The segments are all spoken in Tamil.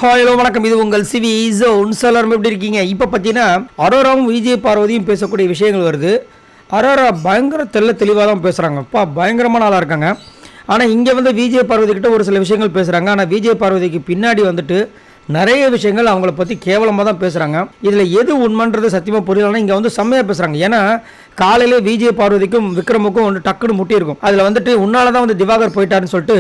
ஹலோ வணக்கம், இது உங்கள் சிவி ஜோன். எல்லாரும் எப்படி இருக்கீங்க? இப்போ பார்த்தீங்கன்னா அரோராவும் விஜய் பார்வதியும் பேசக்கூடிய விஷயங்கள் வருது. அரோரா பயங்கர தெளிவாக தான் பேசுகிறாங்க. அப்பா பயங்கரமான ஆளாக இருக்காங்க. ஆனால் இங்கே வந்து விஜய் பார்வதி கிட்ட ஒரு சில விஷயங்கள் பேசுகிறாங்க. ஆனால் விஜய் பார்வதிக்கு பின்னாடி வந்துட்டு நிறைய விஷயங்கள் அவங்கள பற்றி கேவலமாக தான் பேசுகிறாங்க. இதில் எது உண்மைன்றது சத்தியமாக புரியலன்னா இங்கே வந்து செம்மையாக பேசுகிறாங்க. ஏன்னா காலையில் விஜய் பார்வதிக்கும் விக்ரமுக்கும் வந்து டக்குன்னு முட்டி இருக்கும். அதில் வந்துட்டு உன்னால தான் வந்து திவாகர் போயிட்டாருன்னு சொல்லிட்டு,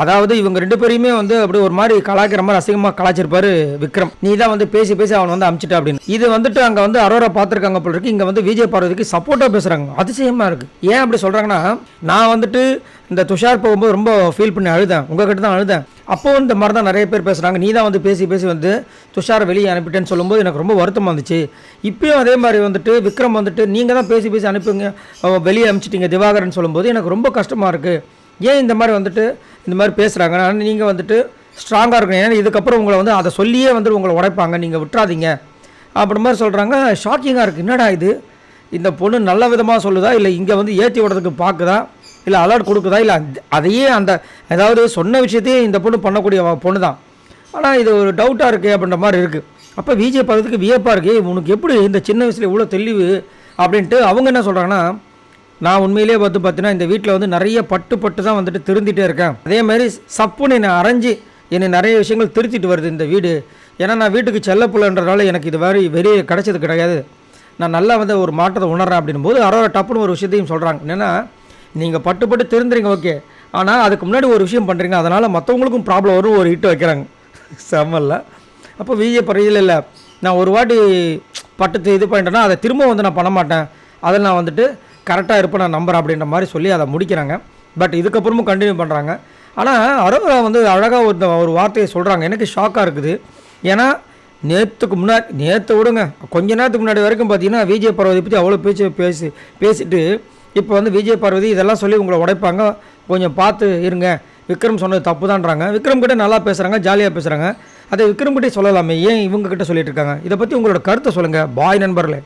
அதாவது இவங்க ரெண்டு பேரையுமே வந்து அப்படி ஒரு மாதிரி கலாய்க்கிற மாதிரி அசிங்கமாக கலாய்ச்சிருப்பாரு விக்ரம். நீ தான் வந்து பேசி அவன் வந்து அமிச்சிட்டா அப்படின்னு. இது வந்துட்டு அங்கே வந்து அரோரா பார்த்துருக்காங்க போல இருக்கு. இங்கே வந்து விஜய் பார்வதிக்கு சப்போர்ட்டாக பேசுகிறாங்க. அதிசயமாக இருக்குது. ஏன் அப்படி சொல்கிறாங்கன்னா, நான் வந்துட்டு இந்த துஷார் போகும்போது ரொம்ப ஃபீல் பண்ணி அழுதேன், உங்ககிட்ட தான் அழுதேன். அப்போ இந்த மாதிரி தான் நிறைய பேர் பேசுகிறாங்க. நீ தான் வந்து பேசி வந்து துஷாரை வெளியே அனுப்பிட்டேன்னு சொல்லும்போது எனக்கு ரொம்ப வருத்தமாக இருந்துச்சு. இப்பயும் அதே மாதிரி வந்துட்டு விக்ரம் வந்துட்டு நீங்கள் தான் பேசி அனுப்புங்க, வெளியே அனுப்பிச்சிட்டிங்க திவாகரன் சொல்லும்போது எனக்கு ரொம்ப கஷ்டமாக இருக்குது. ஏன் இந்த மாதிரி வந்துட்டு இந்த மாதிரி பேசுகிறாங்க? ஆனால் நீங்கள் வந்துட்டு ஸ்ட்ராங்காக இருக்கணும். ஏன்னா இதுக்கப்புறம் உங்களை வந்து அதை சொல்லியே வந்துட்டு உங்களை உடைப்பாங்க, நீங்கள் விட்டுறாதீங்க அப்படி மாதிரி சொல்கிறாங்க. ஷாக்கிங்காக இருக்குது. என்னடா இது, இந்த பொண்ணு நல்ல விதமாக சொல்லுதா, இல்லை இங்கே வந்து ஏற்றி விடுறதுக்கு பார்க்குதா, இல்லை அலர்ட் கொடுக்குதா, இல்லை அதையே அந்த அதாவது சொன்ன விஷயத்தையே இந்த பொண்ணு பண்ணக்கூடிய பொண்ணு தான். ஆனால் இது ஒரு டவுட்டாக இருக்குது அப்படின்ற மாதிரி இருக்குது. அப்போ விஜய் பார்க்கறதுக்கு வியப்பாக இருக்குது. உனக்கு எப்படி இந்த சின்ன வயசில் இவ்வளோ தெளிவு அப்படின்ட்டு அவங்க என்ன சொல்கிறாங்கன்னா, நான் உண்மையிலே பார்த்தீங்கன்னா இந்த வீட்டில் வந்து நிறைய பட்டு தான் வந்துட்டு திருந்திட்டே இருக்கேன். அதேமாதிரி சப்புன்னு என்னை அரைஞ்சி என்னை நிறைய விஷயங்கள் திருத்திட்டு வருது இந்த வீடு. ஏன்னா நான் வீட்டுக்கு செல்ல பிள்ளைன்றதால எனக்கு இது வெறிய கிடைச்சது கிடையாது. நான் நல்லா வந்து ஒரு மாற்றத்தை உணர்றேன் அப்படின்னும் போது அரோரா டப்புன்னு ஒரு விஷயத்தையும் சொல்கிறாங்க. என்னென்னா, நீங்கள் பட்டு திருந்துறீங்க ஓகே, ஆனால் அதுக்கு முன்னாடி ஒரு விஷயம் பண்ணுறீங்க, அதனால் மற்றவங்களுக்கும் ப்ராப்ளம் வரும், ஒரு ஹிட்டு வைக்கிறாங்க. செம்மல்ல. அப்போ விஜய் பறையில் இல்லை, நான் ஒரு வாட்டி பட்டு இது பண்ணிட்டேன்னா அதை திரும்ப வந்து நான் பண்ண மாட்டேன், அதில் நான் வந்துட்டு கரெக்டாக இருப்பேன், நான் நம்புறேன் அப்படின்ற மாதிரி சொல்லி அதை முடிக்கிறாங்க. பட் இதுக்கப்புறமும் கண்டினியூ பண்ணுறாங்க. ஆனால் அரோரா வந்து அழகாக ஒரு வார்த்தையை சொல்கிறாங்க. எனக்கு ஷாக்காக இருக்குது. ஏன்னா நேற்று விடுங்க, கொஞ்ச நேரத்துக்கு முன்னாடி வரைக்கும் பார்த்தீங்கன்னா விஜய் பார்வதி பற்றி அவ்வளோ பேசிட்டு இப்போ வந்து விஜய் பார்வதி இதெல்லாம் சொல்லி உங்களை உடைப்பாங்க, கொஞ்சம் பார்த்து இருங்க, விக்ரம் சொன்னது தப்பு தான்றாங்க. விக்ரம் கிட்டே நல்லா பேசுகிறாங்க, ஜாலியாக பேசுகிறாங்க. அதை விக்ரம் கிட்டே சொல்லலாமே, ஏன் இவங்க கிட்ட சொல்லிட்டு இருக்காங்க? இதை பற்றி உங்களோட கருத்தை சொல்லுங்கள் பாய் நண்பர்களே.